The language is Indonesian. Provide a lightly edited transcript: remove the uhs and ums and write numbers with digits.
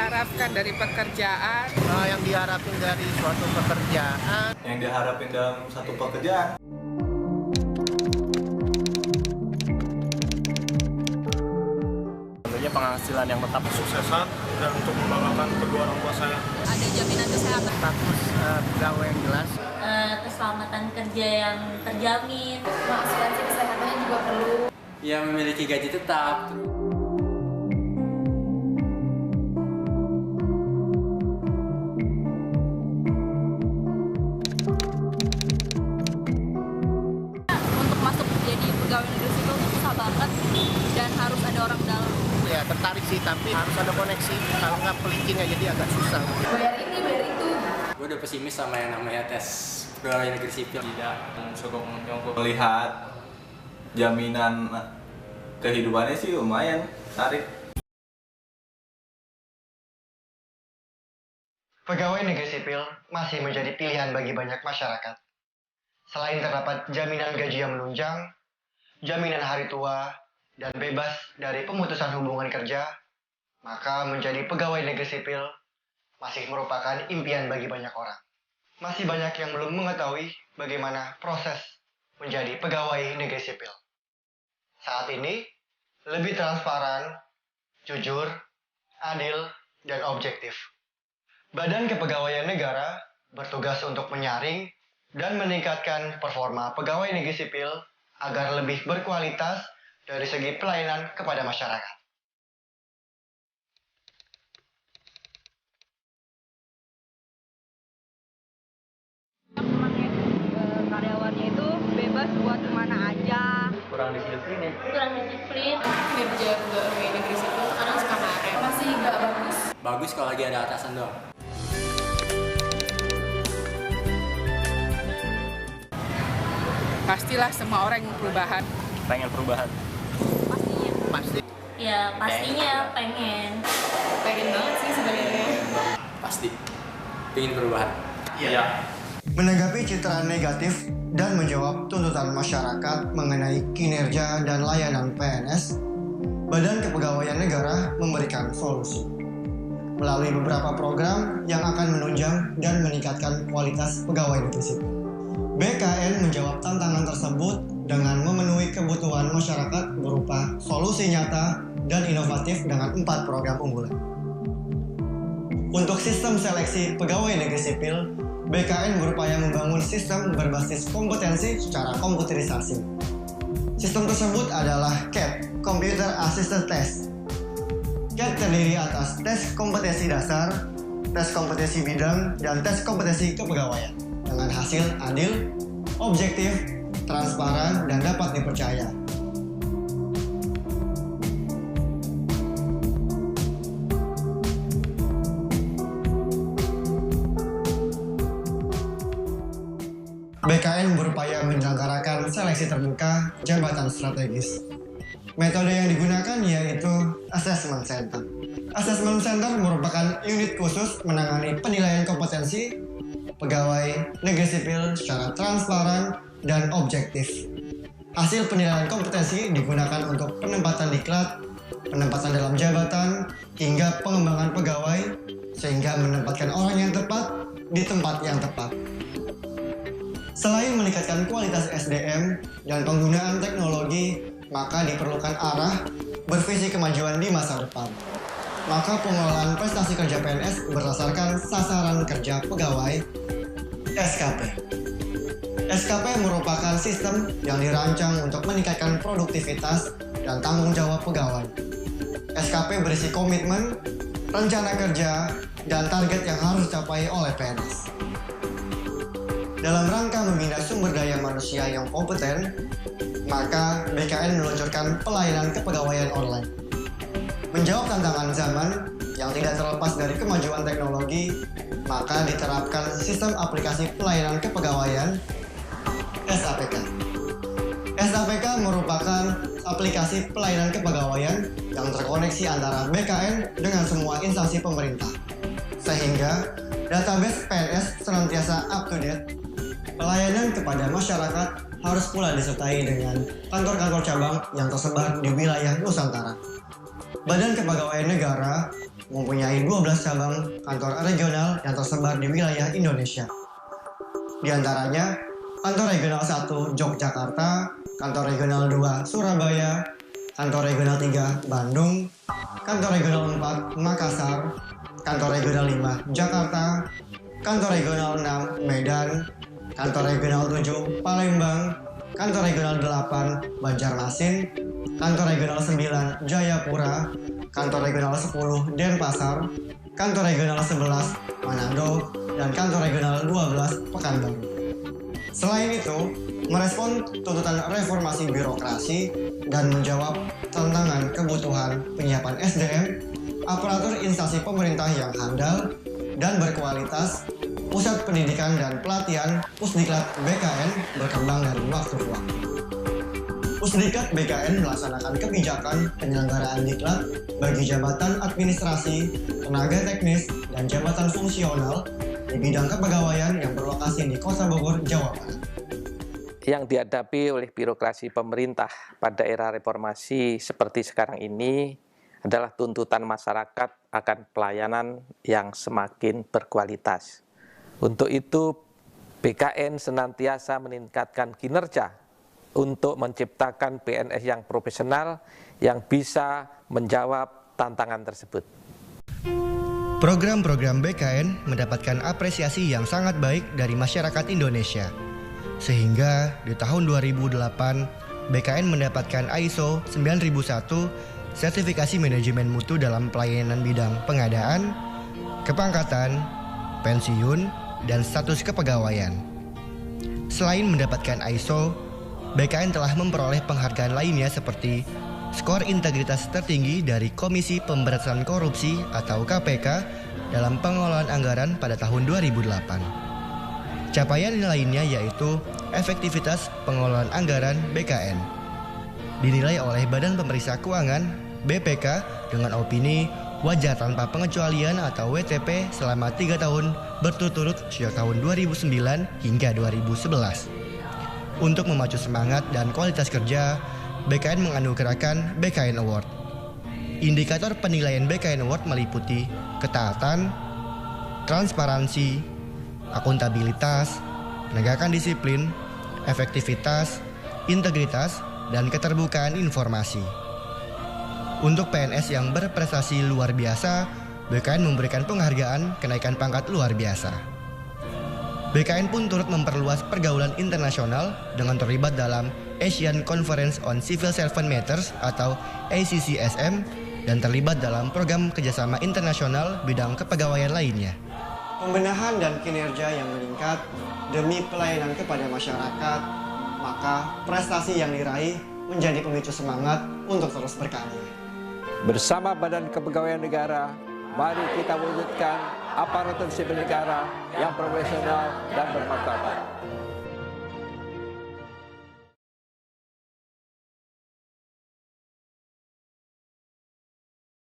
diharapkan dari pekerjaan? Yang diharapin dari suatu pekerjaan. Yang diharapin dalam satu pekerjaan. Tentunya penghasilan yang tetap, kesuksesan dan untuk membanggakan kedua orang tua saya. Ada jaminan kesehatan. Status pegawai yang jelas. Keselamatan kerja yang terjamin. Asuransi kesehatannya juga perlu. Yang memiliki gaji tetap. Untuk masuk jadi pegawai negeri sipil itu susah banget dan harus ada orang dalam. Ya tertarik sih, tapi harus ada koneksi. Kalau nggak pelicin ya jadi agak susah. Bayar ini, bayar itu. Gue udah pesimis sama yang namanya tes pegawai negeri sipil. Tidak sokong melihat jaminan kehidupannya sih lumayan tarik. Pegawai negeri sipil masih menjadi pilihan bagi banyak masyarakat. Selain terdapat jaminan gaji yang menunjang, jaminan hari tua, dan bebas dari pemutusan hubungan kerja, maka menjadi pegawai negeri sipil masih merupakan impian bagi banyak orang. Masih banyak yang belum mengetahui bagaimana proses menjadi pegawai negeri sipil. Saat ini, lebih transparan, jujur, adil, dan objektif. Badan Kepegawaian Negara bertugas untuk menyaring dan meningkatkan performa pegawai negeri sipil agar lebih berkualitas dari segi pelayanan kepada masyarakat. Karyawannya itu bebas buat kemana aja. Kurang disiplin ya. Kurang disiplin. Kerja pegawai negeri sipil sekarang suka ngaret. Masih nggak bagus. Bagus kalau lagi ada atasan doang. Pastilah semua orang yang perubahan. Pengen perubahan. Pastinya. Pasti. Ya pastinya pengen. Pengen banget sih sebenarnya. Pasti. Pengen perubahan. Iya. Menanggapi citra negatif dan menjawab tuntutan masyarakat mengenai kinerja dan layanan PNS, Badan Kepegawaian Negara memberikan solusi melalui beberapa program yang akan menunjang dan meningkatkan kualitas pegawai negeri sipil. BKN menjawab tantangan tersebut dengan memenuhi kebutuhan masyarakat berupa solusi nyata dan inovatif dengan 4 program unggulan. Untuk sistem seleksi pegawai negeri sipil, BKN berupaya membangun sistem berbasis kompetensi secara komputerisasi. Sistem tersebut adalah CAT, Computer Assisted Test. CAT terdiri atas tes kompetensi dasar, tes kompetensi bidang, dan tes kompetensi kepegawaian dengan hasil adil, objektif, transparan, dan dapat dipercaya. BKN berupaya menyelenggarakan seleksi terbuka jabatan strategis. Metode yang digunakan yaitu Assessment Center. Assessment Center merupakan unit khusus menangani penilaian kompetensi pegawai negeri sipil secara transparan dan objektif. Hasil penilaian kompetensi digunakan untuk penempatan diklat, penempatan dalam jabatan, hingga pengembangan pegawai sehingga menempatkan orang yang tepat di tempat yang tepat. Selain meningkatkan kualitas SDM dan penggunaan teknologi, maka diperlukan arah bervisi kemajuan di masa depan. Maka pengelolaan prestasi kerja PNS berdasarkan sasaran kerja pegawai SKP. SKP merupakan sistem yang dirancang untuk meningkatkan produktivitas dan tanggung jawab pegawai. SKP berisi komitmen, rencana kerja, dan target yang harus dicapai oleh PNS. Dalam rangka membina sumber daya manusia yang kompeten, maka BKN meluncurkan pelayanan kepegawaian online. Menjawab tantangan zaman yang tidak terlepas dari kemajuan teknologi, maka diterapkan sistem aplikasi pelayanan kepegawaian SAPK. SAPK merupakan aplikasi pelayanan kepegawaian yang terkoneksi antara BKN dengan semua instansi pemerintah, sehingga database PNS senantiasa up to date. Pelayanan kepada masyarakat harus pula disertai dengan kantor-kantor cabang yang tersebar di wilayah Nusantara. Badan Kepegawaian Negara mempunyai 12 cabang kantor regional yang tersebar di wilayah Indonesia. Di antaranya, kantor regional 1 Yogyakarta, kantor regional 2 Surabaya, kantor regional 3 Bandung, kantor regional 4 Makassar, kantor regional 5 Jakarta, kantor regional 6 Medan, kantor regional 7 Palembang, kantor regional 8 Banjarmasin, kantor regional 9 Jayapura, kantor regional 10 Denpasar, kantor regional 11 Manado, dan kantor regional 12 Pekanbaru. Selain itu, merespon tuntutan reformasi birokrasi dan menjawab tantangan kebutuhan penyiapan SDM, aparatur instansi pemerintah yang handal dan berkualitas, pusat pendidikan dan pelatihan Pusdiklat BKN berkembang dari waktu ke waktu. Pusdiklat BKN melaksanakan kebijakan penyelenggaraan diklat bagi jabatan administrasi, tenaga teknis, dan jabatan fungsional di bidang kepegawaian yang berlokasi di Kota Bogor, Jawa Barat. Yang dihadapi oleh birokrasi pemerintah pada era reformasi seperti sekarang ini adalah tuntutan masyarakat akan pelayanan yang semakin berkualitas. Untuk itu, BKN senantiasa meningkatkan kinerja untuk menciptakan PNS yang profesional yang bisa menjawab tantangan tersebut. Program-program BKN mendapatkan apresiasi yang sangat baik dari masyarakat Indonesia. Sehingga di tahun 2008, BKN mendapatkan ISO 9001 sertifikasi manajemen mutu dalam pelayanan bidang pengadaan, kepangkatan, pensiun, dan status kepegawaian. Selain mendapatkan ISO, BKN telah memperoleh penghargaan lainnya seperti skor integritas tertinggi dari Komisi Pemberantasan Korupsi atau KPK dalam pengelolaan anggaran pada tahun 2008. Capaian lainnya yaitu efektivitas pengelolaan anggaran BKN. Dinilai oleh Badan Pemeriksa Keuangan BPK dengan opini wajar tanpa pengecualian atau WTP selama 3 tahun berturut-turut sejak tahun 2009 hingga 2011. Untuk memacu semangat dan kualitas kerja, BKN menganugerahkan BKN Award. Indikator penilaian BKN Award meliputi ketaatan, transparansi, akuntabilitas, penegakan disiplin, efektivitas, integritas, dan keterbukaan informasi. Untuk PNS yang berprestasi luar biasa, BKN memberikan penghargaan kenaikan pangkat luar biasa. BKN pun turut memperluas pergaulan internasional dengan terlibat dalam Asian Conference on Civil Servant Matters atau ACCSM dan terlibat dalam program kerjasama internasional bidang kepegawaian lainnya. Pembenahan dan kinerja yang meningkat demi pelayanan kepada masyarakat, maka prestasi yang diraih menjadi pemicu semangat untuk terus berkarya. Bersama Badan Kepegawaian Negara, mari kita wujudkan aparatur sipil negara yang profesional dan bermartabat.